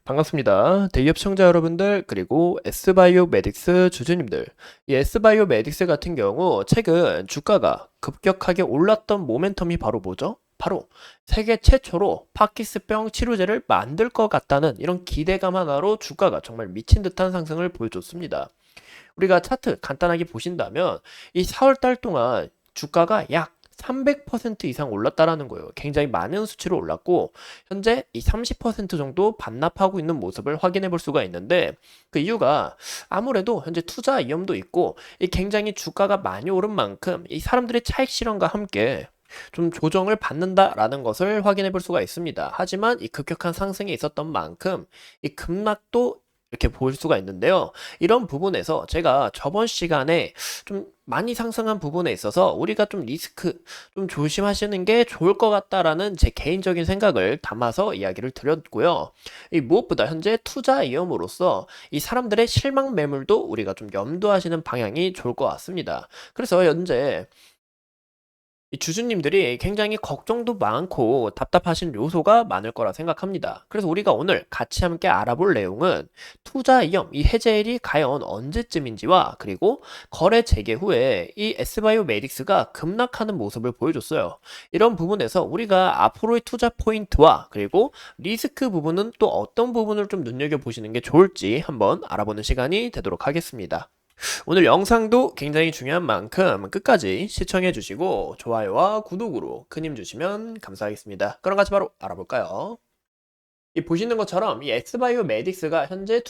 반갑습니다. 대기업 시청자 여러분들, 그리고 S바이오메딕스 주주님들. 이 S바이오메딕스 같은 경우 최근 주가가 급격하게 올랐던 모멘텀이 바로 뭐죠? 바로 세계 최초로 파키스병 치료제를 만들 것 같다는 이런 기대감 하나로 주가가 정말 미친 듯한 상승을 보여줬습니다. 우리가 차트 간단하게 보신다면 이 4월 달 동안 주가가 약 300% 이상 올랐다라는 거예요. 굉장히 많은 수치로 올랐고 현재 이 30% 정도 반납하고 있는 모습을 확인해 볼 수가 있는데 그 이유가 아무래도 현재 투자 위험도 있고 이 굉장히 주가가 많이 오른 만큼 이 사람들의 차익 실현과 함께 좀 조정을 받는다라는 것을 확인해 볼 수가 있습니다. 하지만 이 급격한 상승이 있었던 만큼 이 급락도 이렇게 볼 수가 있는데요. 이런 부분에서 제가 저번 시간에 좀 많이 상승한 부분에 있어서 우리가 좀 리스크 좀 조심하시는 게 좋을 것 같다라는 제 개인적인 생각을 담아서 이야기를 드렸고요. 이 무엇보다 현재 투자 위험으로서 이 사람들의 실망 매물도 우리가 좀 염두하시는 방향이 좋을 것 같습니다. 그래서 현재 이 주주님들이 굉장히 걱정도 많고 답답하신 요소가 많을 거라 생각합니다. 그래서 우리가 오늘 같이 함께 알아볼 내용은 투자 위험, 이 해제일이 과연 언제쯤인지와 그리고 거래 재개 후에 이 S바이오메딕스가 급락하는 모습을 보여줬어요. 이런 부분에서 우리가 앞으로의 투자 포인트와 그리고 리스크 부분은 또 어떤 부분을 좀 눈여겨보시는 게 좋을지 한번 알아보는 시간이 되도록 하겠습니다. 오늘 영상도 굉장히 중요한 만큼 끝까지 시청해 주시고 좋아요와 구독으로 큰 힘 주시면 감사하겠습니다. 그럼 같이 바로 알아볼까요? 이 보시는 것처럼 이 엑스바이오메딕스가 현재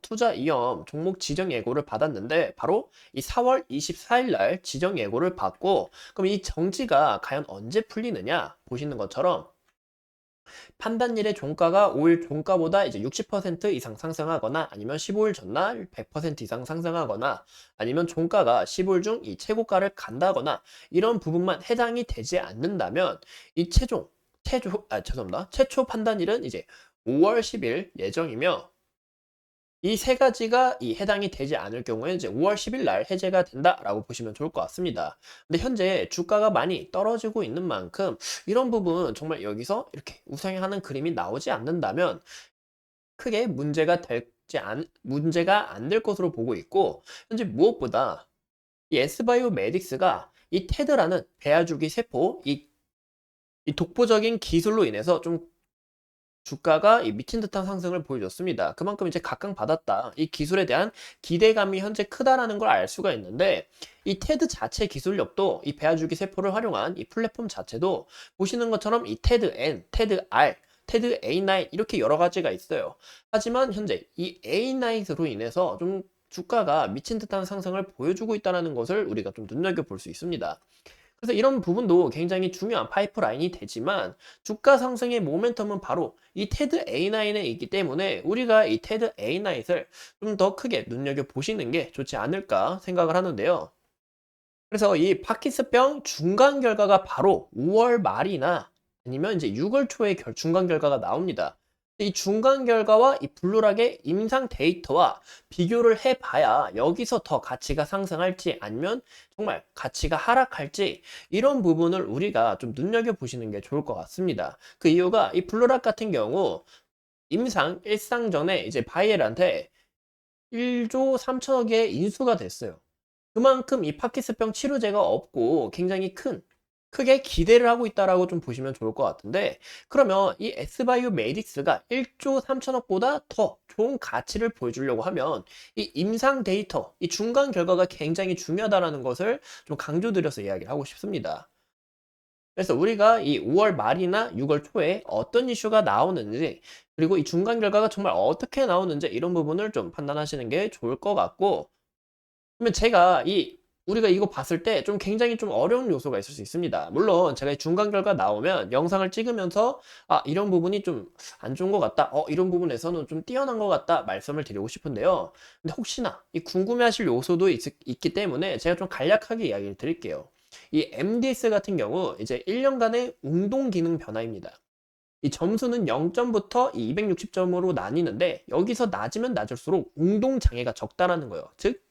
투자 위험 종목 지정 예고를 받았는데 바로 이 4월 24일 날 지정 예고를 받고 그럼 이 정지가 과연 언제 풀리느냐 보시는 것처럼 판단일의 종가가 5일 종가보다 이제 60% 이상 상승하거나 아니면 15일 전날 100% 이상 상승하거나 아니면 종가가 15일 중 이 최고가를 간다거나 이런 부분만 해당이 되지 않는다면 이 죄송합니다. 최초 판단일은 이제 5월 10일 예정이며 이 세 가지가 해당이 되지 않을 경우에 이제 5월 10일 날 해제가 된다라고 보시면 좋을 것 같습니다. 근데 현재 주가가 많이 떨어지고 있는 만큼 이런 부분 정말 여기서 이렇게 우상향하는 그림이 나오지 않는다면 크게 문제가 안 될 것으로 보고 있고 현재 무엇보다 이 S바이오메딕스가 이 테드라는 배아줄기 세포 이 독보적인 기술로 인해서 좀 주가가 이 미친 듯한 상승을 보여줬습니다. 그만큼 이제 각광받았다. 이 기술에 대한 기대감이 현재 크다라는 걸 알 수가 있는데 이 테드 자체 기술력도 이 배아줄기 세포를 활용한 이 플랫폼 자체도 보시는 것처럼 이 테드 N, 테드 R, 테드 A9 이렇게 여러 가지가 있어요. 하지만 현재 이 A9으로 인해서 좀 주가가 미친 듯한 상승을 보여주고 있다는 것을 우리가 좀 눈여겨볼 수 있습니다. 그래서 이런 부분도 굉장히 중요한 파이프라인이 되지만 주가 상승의 모멘텀은 바로 이 테드 A9에 있기 때문에 우리가 이 테드 A9을 좀 더 크게 눈여겨보시는 게 좋지 않을까 생각을 하는데요. 그래서 이 파킨슨병 중간 결과가 바로 5월 말이나 아니면 이제 6월 초에 중간 결과가 나옵니다. 이 중간 결과와 이 블루락의 임상 데이터와 비교를 해봐야 여기서 더 가치가 상승할지 아니면 정말 가치가 하락할지 이런 부분을 우리가 좀 눈여겨보시는 게 좋을 것 같습니다. 그 이유가 이 블루락 같은 경우 임상 일상 전에 이제 바이엘한테 1조 3천억의 인수가 됐어요. 그만큼 이 파킨슨병 치료제가 없고 굉장히 크게 기대를 하고 있다라고 좀 보시면 좋을 것 같은데 그러면 이 S바이오메딕스가 1조 3천억보다 더 좋은 가치를 보여주려고 하면 이 임상 데이터, 이 중간 결과가 굉장히 중요하다는 것을 좀 강조드려서 이야기를 하고 싶습니다. 그래서 우리가 이 5월 말이나 6월 초에 어떤 이슈가 나오는지 그리고 이 중간 결과가 정말 어떻게 나오는지 이런 부분을 좀 판단하시는 게 좋을 것 같고 그러면 우리가 이거 봤을 때 좀 굉장히 좀 어려운 요소가 있을 수 있습니다. 물론 제가 이 중간 결과 나오면 영상을 찍으면서 이런 부분이 좀 안 좋은 것 같다. 이런 부분에서는 좀 뛰어난 것 같다. 말씀을 드리고 싶은데요. 근데 혹시나 이 궁금해하실 요소도 있기 때문에 제가 좀 간략하게 이야기를 드릴게요. 이 MDS 같은 경우 이제 1년간의 운동 기능 변화입니다. 이 점수는 0점부터 260점으로 나뉘는데 여기서 낮으면 낮을수록 운동 장애가 적다라는 거예요. 즉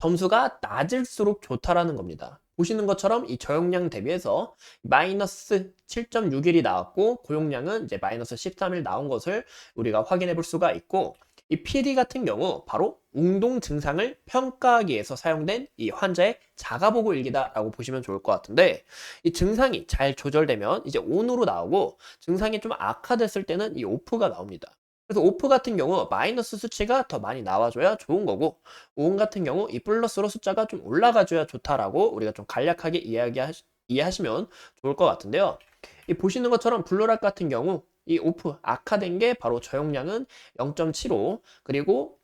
점수가 낮을수록 좋다라는 겁니다. 보시는 것처럼 이 저용량 대비해서 마이너스 7.6일이 나왔고 고용량은 이제 마이너스 13일 나온 것을 우리가 확인해 볼 수가 있고 이 PD 같은 경우 바로 운동 증상을 평가하기 위해서 사용된 이 환자의 자가보고 일기다라고 보시면 좋을 것 같은데 이 증상이 잘 조절되면 이제 ON으로 나오고 증상이 좀 악화됐을 때는 이 OFF가 나옵니다. 그래서 OFF 같은 경우 마이너스 수치가 더 많이 나와줘야 좋은 거고 ON 같은 경우 이 플러스로 숫자가 좀 올라가줘야 좋다라고 우리가 좀 간략하게 이해하시면 좋을 것 같은데요. 이 보시는 것처럼 블루락 같은 경우 이 OFF 악화된 게 바로 저용량은 0.75 그리고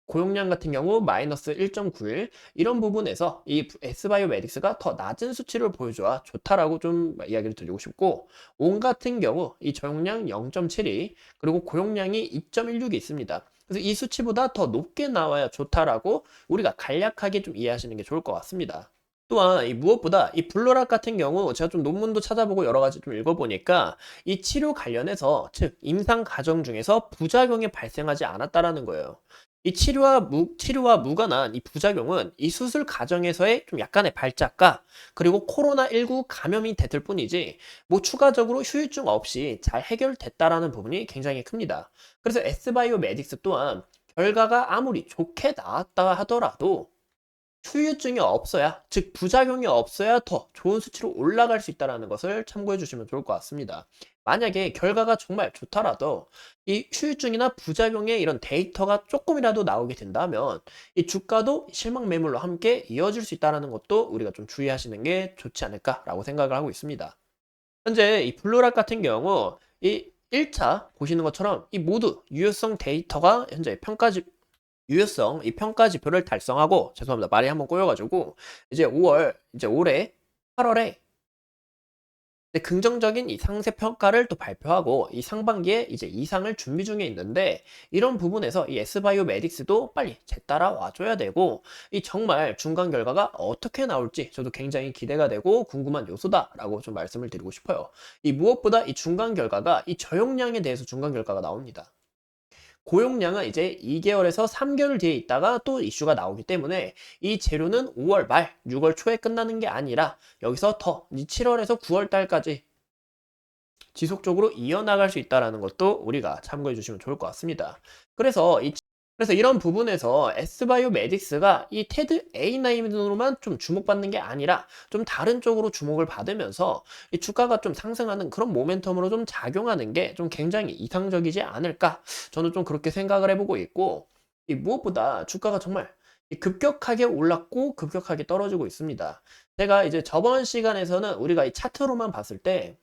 고용량 같은 경우 마이너스 1.91 이런 부분에서 이 S바이오메딕스가 더 낮은 수치를 보여줘야 좋다라고 좀 이야기를 드리고 싶고 온 같은 경우 이 저용량 0.72 그리고 고용량이 2.16이 있습니다. 그래서 이 수치보다 더 높게 나와야 좋다라고 우리가 간략하게 좀 이해하시는 게 좋을 것 같습니다. 또한 이 무엇보다 이 블루락 같은 경우 제가 좀 논문도 찾아보고 여러 가지 좀 읽어보니까 이 치료 관련해서 즉 임상 과정 중에서 부작용이 발생하지 않았다라는 거예요. 이 치료와 무관한 이 부작용은 이 수술 과정에서의 좀 약간의 발작과 그리고 코로나19 감염이 됐을 뿐이지 뭐 추가적으로 후유증 없이 잘 해결됐다라는 부분이 굉장히 큽니다. 그래서 S바이오메딕스 또한 결과가 아무리 좋게 나왔다 하더라도 후유증이 없어야, 즉 부작용이 없어야 더 좋은 수치로 올라갈 수 있다는 것을 참고해 주시면 좋을 것 같습니다. 만약에 결과가 정말 좋더라도 이 후유증이나 부작용의 이런 데이터가 조금이라도 나오게 된다면 이 주가도 실망 매물로 함께 이어질 수 있다는 것도 우리가 좀 주의하시는 게 좋지 않을까라고 생각을 하고 있습니다. 현재 이 블루락 같은 경우 이 1차 보시는 것처럼 이 모두 유효성 데이터가 현재 유효성 이 평가 지표를 달성하고 죄송합니다. 말이 한번 꼬여가지고 이제 5월 이제 올해 8월에 긍정적인 이 상세 평가를 또 발표하고 이 상반기에 이제 이상을 준비 중에 있는데 이런 부분에서 이 S바이오메딕스도 빨리 제 따라 와줘야 되고 이 정말 중간 결과가 어떻게 나올지 저도 굉장히 기대가 되고 궁금한 요소다라고 좀 말씀을 드리고 싶어요. 이 무엇보다 이 중간 결과가 이 저용량에 대해서 중간 결과가 나옵니다. 고용량은 이제 2개월에서 3개월 뒤에 있다가 또 이슈가 나오기 때문에 이 재료는 5월 말, 6월 초에 끝나는 게 아니라 여기서 더 7월에서 9월 달까지 지속적으로 이어나갈 수 있다는 것도 우리가 참고해 주시면 좋을 것 같습니다. 그래서 이런 부분에서 S바이오메딕스가 이 테드 A9으로만 좀 주목받는 게 아니라 좀 다른 쪽으로 주목을 받으면서 이 주가가 좀 상승하는 그런 모멘텀으로 좀 작용하는 게 좀 굉장히 이상적이지 않을까? 저는 좀 그렇게 생각을 해보고 있고 이 무엇보다 주가가 정말 급격하게 올랐고 급격하게 떨어지고 있습니다. 제가 이제 저번 시간에서는 우리가 이 차트로만 봤을 때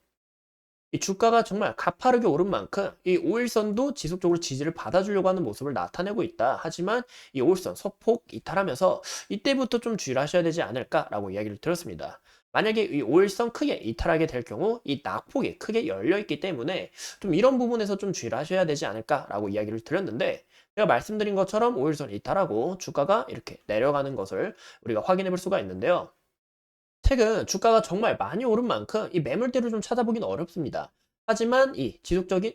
이 주가가 정말 가파르게 오른 만큼 이 5일선도 지속적으로 지지를 받아주려고 하는 모습을 나타내고 있다. 하지만 이 5일선 소폭 이탈하면서 이때부터 좀 주의를 하셔야 되지 않을까라고 이야기를 드렸습니다. 만약에 이 5일선 크게 이탈하게 될 경우 이 낙폭이 크게 열려 있기 때문에 좀 이런 부분에서 좀 주의를 하셔야 되지 않을까라고 이야기를 드렸는데 제가 말씀드린 것처럼 5일선 이탈하고 주가가 이렇게 내려가는 것을 우리가 확인해 볼 수가 있는데요. 최근 주가가 정말 많이 오른 만큼 이 매물대를 좀 찾아보기는 어렵습니다. 하지만 이 지속적인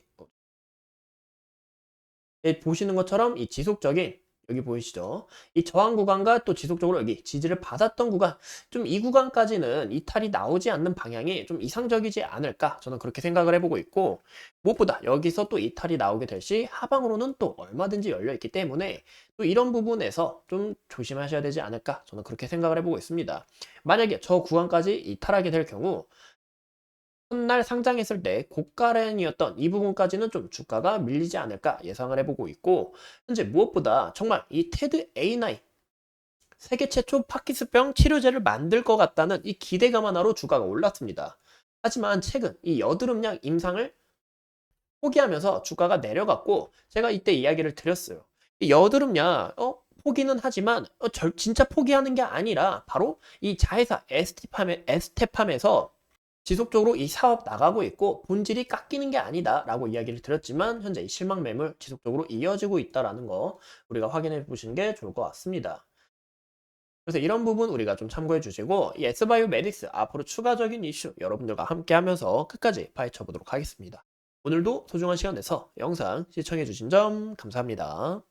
보시는 것처럼 이 지속적인 여기 보이시죠? 이 저항 구간과 또 지속적으로 여기 지지를 받았던 구간 좀 이 구간까지는 이탈이 나오지 않는 방향이 좀 이상적이지 않을까 저는 그렇게 생각을 해보고 있고 무엇보다 여기서 또 이탈이 나오게 될 시 하방으로는 또 얼마든지 열려 있기 때문에 또 이런 부분에서 좀 조심하셔야 되지 않을까 저는 그렇게 생각을 해보고 있습니다. 만약에 저 구간까지 이탈하게 될 경우 첫날 상장했을 때 고가량이었던 이 부분까지는 좀 주가가 밀리지 않을까 예상을 해보고 있고 현재 무엇보다 정말 이 테드 A9 세계 최초 파킨슨병 치료제를 만들 것 같다는 이 기대감 하나로 주가가 올랐습니다. 하지만 최근 이 여드름약 임상을 포기하면서 주가가 내려갔고 제가 이때 이야기를 드렸어요. 이 여드름약 포기는 하지만 진짜 포기하는 게 아니라 바로 이 자회사 에스테팜에서 지속적으로 이 사업 나가고 있고 본질이 깎이는 게 아니다라고 이야기를 드렸지만 현재 이 실망 매물 지속적으로 이어지고 있다라는 거 우리가 확인해 보시는 게 좋을 것 같습니다. 그래서 이런 부분 우리가 좀 참고해 주시고 이 S바이오메딕스 앞으로 추가적인 이슈 여러분들과 함께 하면서 끝까지 파헤쳐 보도록 하겠습니다. 오늘도 소중한 시간 내서 영상 시청해 주신 점 감사합니다.